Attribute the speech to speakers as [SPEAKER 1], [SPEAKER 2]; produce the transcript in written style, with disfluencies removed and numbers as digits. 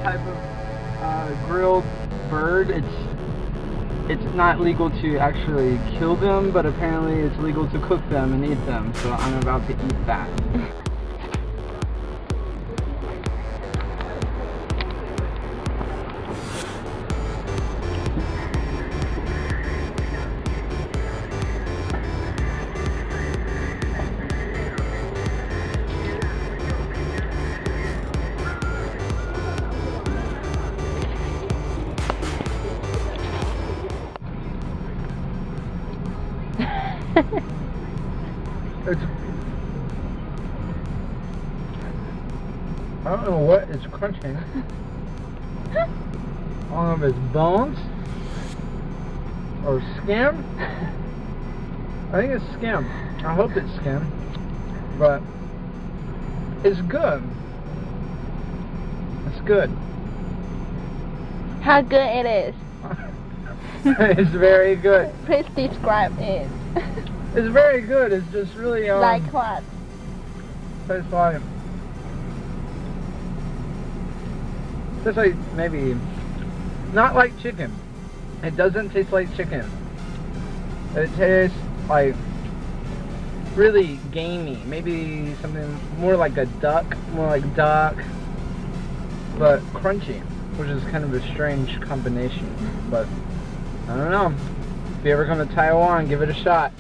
[SPEAKER 1] type of grilled bird. It's not legal to actually kill them, but apparently it's legal to cook them and eat them. So I'm about to eat that. I don't know what it's crunching. I don't know if it's bones or skin. I think it's skin. I hope it's skin, but it's good. It's good.
[SPEAKER 2] How good it is?
[SPEAKER 1] It's very good.
[SPEAKER 2] Please describe it.
[SPEAKER 1] It's very good. It's just really
[SPEAKER 2] Like what?
[SPEAKER 1] Tastes like. Tastes like maybe not like chicken. It doesn't taste like chicken. It tastes like really gamey. Maybe something more like a duck, but crunchy, which is kind of a strange combination. But I don't know. If you ever come to Taiwan, give it a shot.